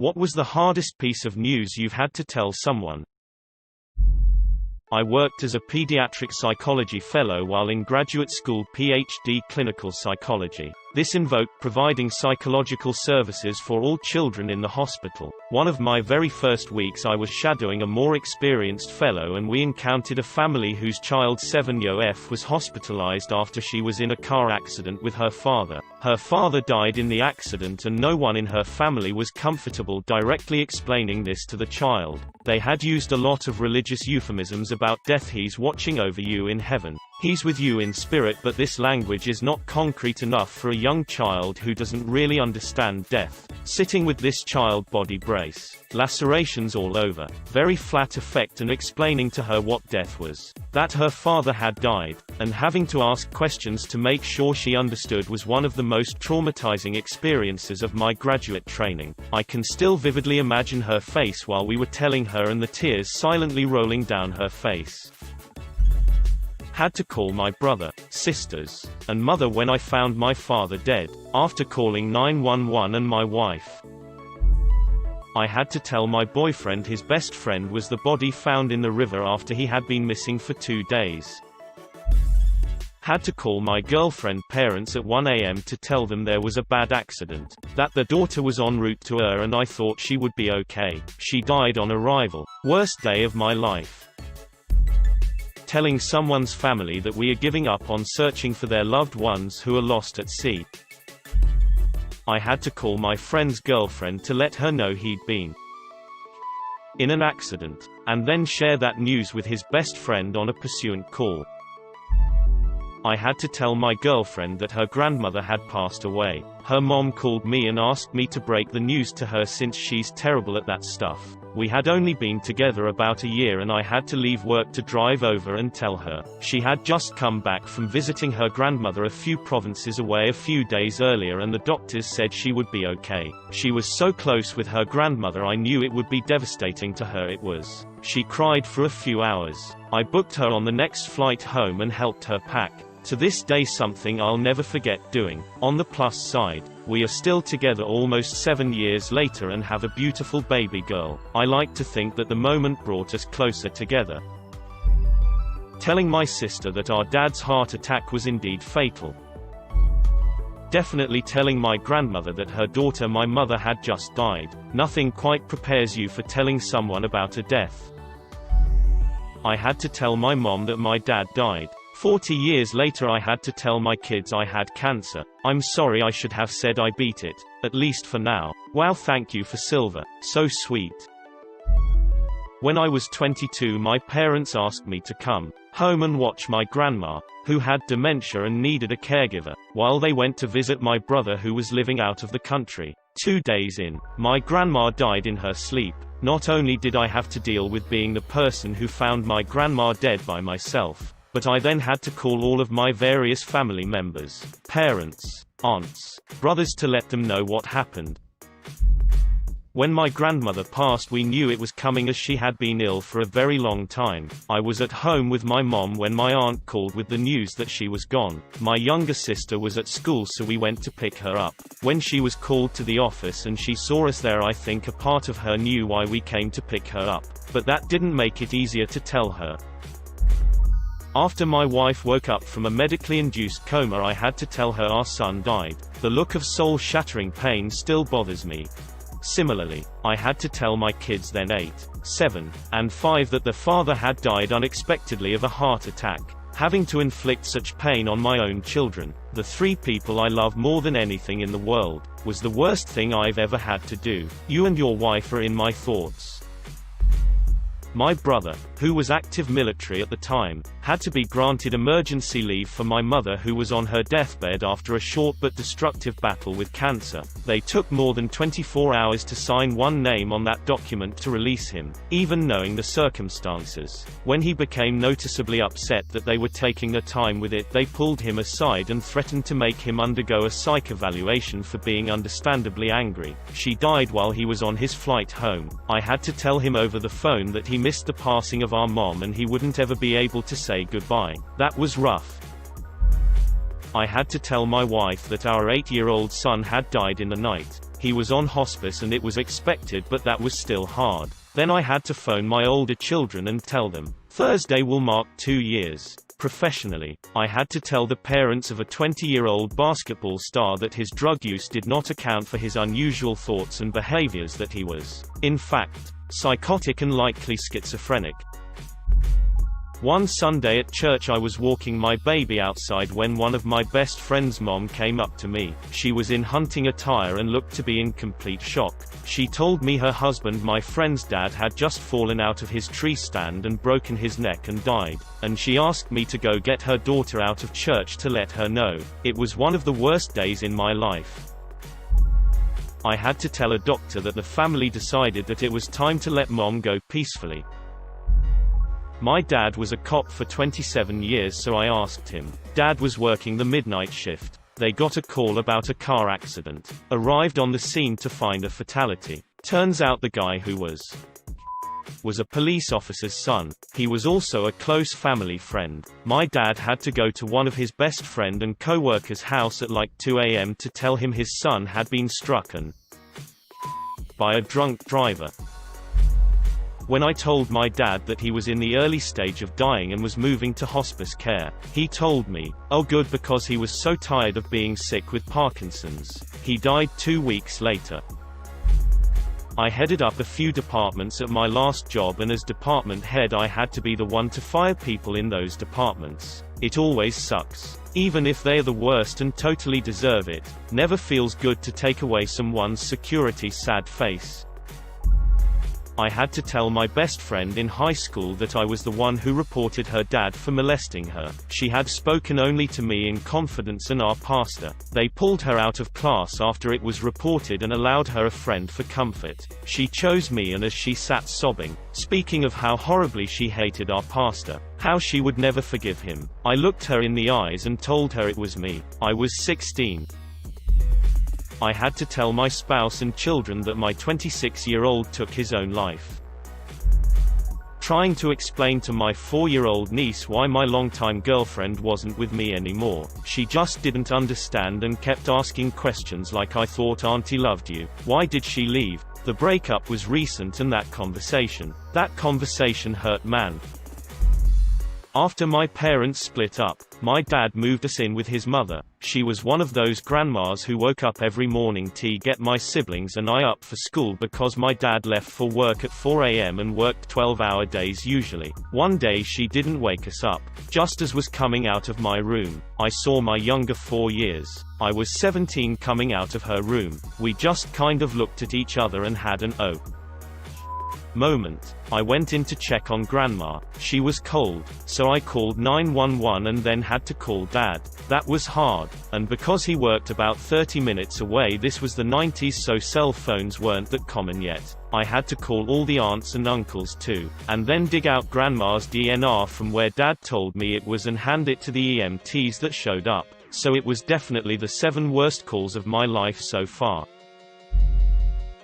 What was the hardest piece of news you've had to tell someone? I worked as a pediatric psychology fellow while in graduate school PhD clinical psychology. This invoked providing psychological services for all children in the hospital. One of my very first weeks I was shadowing a more experienced fellow and we encountered a family whose child 7-year-old was hospitalized after she was in a car accident with her father. Her father died in the accident and no one in her family was comfortable directly explaining this to the child. They had used a lot of religious euphemisms about death. He's watching over you in heaven. He's with you in spirit, but this language is not concrete enough for a young child who doesn't really understand death. Sitting with this child, body brace, lacerations all over, very flat effect, and explaining to her what death was, that her father had died, and having to ask questions to make sure she understood was one of the most traumatizing experiences of my graduate training. I can still vividly imagine her face while we were telling her and the tears silently rolling down her face. Had to call my brother, sisters, and mother when I found my father dead, after calling 911 and my wife. I had to tell my boyfriend his best friend was the body found in the river after he had been missing for 2 days. Had to call my girlfriend parents at 1 a.m. to tell them there was a bad accident, that their daughter was en route to her and I thought she would be okay. She died on arrival. Worst day of my life. Telling someone's family that we are giving up on searching for their loved ones who are lost at sea. I had to call my friend's girlfriend to let her know he'd been in an accident, and then share that news with his best friend on a pursuant call. I had to tell my girlfriend that her grandmother had passed away. Her mom called me and asked me to break the news to her since she's terrible at that stuff. We had only been together about a year and I had to leave work to drive over and tell her. She had just come back from visiting her grandmother a few provinces away a few days earlier and the doctors said she would be okay. She was so close with her grandmother I knew it would be devastating to her. It was. She cried for a few hours. I booked her on the next flight home and helped her pack. To this day something I'll never forget doing. On the plus side, we are still together almost 7 years later and have a beautiful baby girl. I like to think that the moment brought us closer together. Telling my sister that our dad's heart attack was indeed fatal. Definitely telling my grandmother that her daughter, my mother, had just died. Nothing quite prepares you for telling someone about a death. I had to tell my mom that my dad died. 40 years later I had to tell my kids I had cancer. I'm sorry, I should have said I beat it, at least for now. Wow, thank you for silver. So sweet. When I was 22 my parents asked me to come home and watch my grandma, who had dementia and needed a caregiver, while they went to visit my brother who was living out of the country. 2 days in, my grandma died in her sleep. Not only did I have to deal with being the person who found my grandma dead by myself, but I then had to call all of my various family members, parents, aunts, brothers to let them know what happened. When my grandmother passed we knew it was coming as she had been ill for a very long time. I was at home with my mom when my aunt called with the news that she was gone. My younger sister was at school so we went to pick her up. When she was called to the office and she saw us there I think a part of her knew why we came to pick her up. But that didn't make it easier to tell her. After my wife woke up from a medically induced coma I had to tell her our son died. The look of soul-shattering pain still bothers me. Similarly, I had to tell my kids then 8, 7, and 5 that their father had died unexpectedly of a heart attack. Having to inflict such pain on my own children, the 3 people I love more than anything in the world, was the worst thing I've ever had to do. You and your wife are in my thoughts. My brother, who was active military at the time, had to be granted emergency leave for my mother who was on her deathbed after a short but destructive battle with cancer. They took more than 24 hours to sign one name on that document to release him, even knowing the circumstances. When he became noticeably upset that they were taking their time with it, they pulled him aside and threatened to make him undergo a psych evaluation for being understandably angry. She died while he was on his flight home. I had to tell him over the phone that he missed the passing of our mom and he wouldn't ever be able to say goodbye. That was rough. I had to tell my wife that our 8-year-old son had died in the night. He was on hospice and it was expected, but that was still hard. Then I had to phone my older children and tell them. Thursday will mark 2 years. Professionally, I had to tell the parents of a 20-year-old basketball star that his drug use did not account for his unusual thoughts and behaviors, that he was, in fact, psychotic and likely schizophrenic. One Sunday at church, I was walking my baby outside when one of my best friend's mom came up to me. She was in hunting attire and looked to be in complete shock. She told me her husband, my friend's dad, had just fallen out of his tree stand and broken his neck and died, and she asked me to go get her daughter out of church to let her know. It was one of the worst days in my life. I had to tell a doctor that the family decided that it was time to let mom go peacefully. My dad was a cop for 27 years, so I asked him. Dad was working the midnight shift. They got a call about a car accident. Arrived on the scene to find a fatality. Turns out the guy who was a police officer's son. He was also a close family friend. My dad had to go to one of his best friend and co-worker's house at like 2 a.m. to tell him his son had been struck by a drunk driver. When I told my dad that he was in the early stage of dying and was moving to hospice care, he told me, "Oh good, because he was so tired of being sick with Parkinson's." He died 2 weeks later. I headed up a few departments at my last job, and as department head I had to be the one to fire people in those departments. It always sucks. Even if they're the worst and totally deserve it, never feels good to take away someone's security sad face. I had to tell my best friend in high school that I was the one who reported her dad for molesting her. She had spoken only to me in confidence and our pastor. They pulled her out of class after it was reported and allowed her a friend for comfort. She chose me, and as she sat sobbing, speaking of how horribly she hated our pastor, how she would never forgive him, I looked her in the eyes and told her it was me. I was 16. I had to tell my spouse and children that my 26-year-old took his own life. Trying to explain to my 4-year-old niece why my longtime girlfriend wasn't with me anymore. She just didn't understand and kept asking questions like, "I thought Auntie loved you. Why did she leave?" The breakup was recent, and that conversation hurt, man. After my parents split up, my dad moved us in with his mother. She was one of those grandmas who woke up every morning to get my siblings and I up for school because my dad left for work at 4 a.m. and worked 12-hour days usually. One day she didn't wake us up. Just as was coming out of my room, I saw my younger 4 years. I was 17 coming out of her room. We just kind of looked at each other and had an oh moment. I went in to check on grandma. She was cold, so I called 911 and then had to call dad. That was hard, and because he worked about 30 minutes away, this was the 90s, so cell phones weren't that common yet. I had to call all the aunts and uncles too, and then dig out grandma's DNR from where dad told me it was and hand it to the EMTs that showed up. So it was definitely the 7 worst calls of my life so far.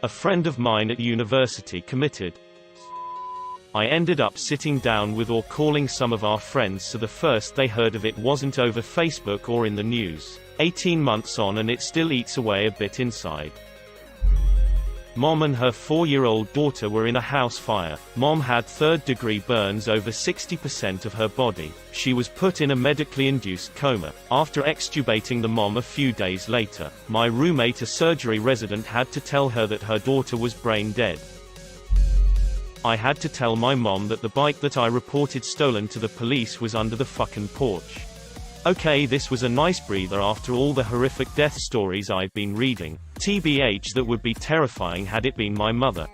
A friend of mine at university committed. I ended up sitting down with or calling some of our friends, so the first they heard of it wasn't over Facebook or in the news. 18 months on and it still eats away a bit inside. Mom and her 4-year-old daughter were in a house fire. Mom had third-degree burns over 60% of her body. She was put in a medically induced coma. After extubating the mom a few days later, my roommate, a surgery resident, had to tell her that her daughter was brain dead. I had to tell my mom that the bike that I reported stolen to the police was under the fucking porch. Okay, this was a nice breather after all the horrific death stories I've been reading. TBH, that would be terrifying had it been my mother.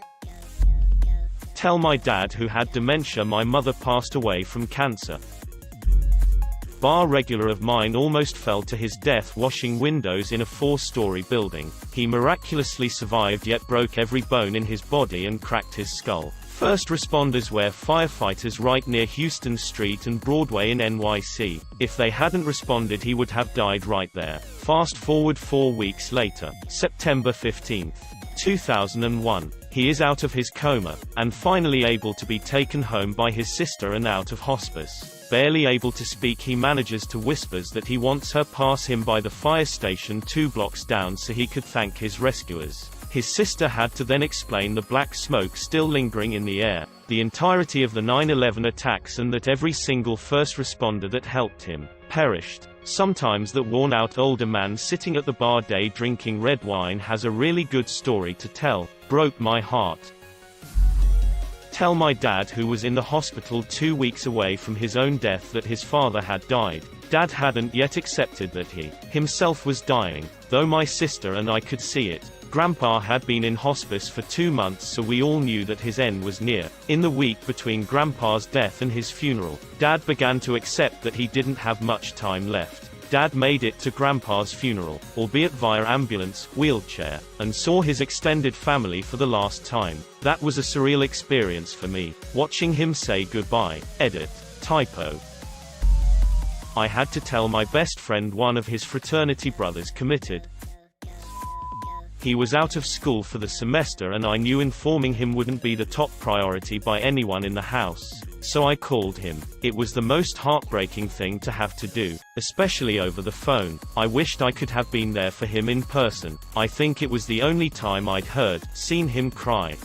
Tell my dad, who had dementia, my mother passed away from cancer. Bar regular of mine almost fell to his death washing windows in a 4-story building. He miraculously survived, yet broke every bone in his body and cracked his skull. First responders were firefighters right near Houston Street and Broadway in NYC. If they hadn't responded, he would have died right there. Fast forward 4 weeks later, September 15, 2001. He is out of his coma, and finally able to be taken home by his sister and out of hospice. Barely able to speak, he manages to whispers that he wants her pass him by the fire station 2 blocks down so he could thank his rescuers. His sister had to then explain the black smoke still lingering in the air, the entirety of the 9/11 attacks, and that every single first responder that helped him perished. Sometimes that worn-out older man sitting at the bar day drinking red wine has a really good story to tell. Broke my heart. Tell my dad, who was in the hospital 2 weeks away from his own death, that his father had died. Dad hadn't yet accepted that he himself was dying, though my sister and I could see it. Grandpa had been in hospice for 2 months, so we all knew that his end was near. In the week between Grandpa's death and his funeral, Dad began to accept that he didn't have much time left. Dad made it to Grandpa's funeral, albeit via ambulance, wheelchair, and saw his extended family for the last time. That was a surreal experience for me, watching him say goodbye. Edit. Typo. I had to tell my best friend one of his fraternity brothers committed. He was out of school for the semester, and I knew informing him wouldn't be the top priority by anyone in the house, so I called him. It was the most heartbreaking thing to have to do, especially over the phone. I wished I could have been there for him in person. I think it was the only time I'd seen him cry.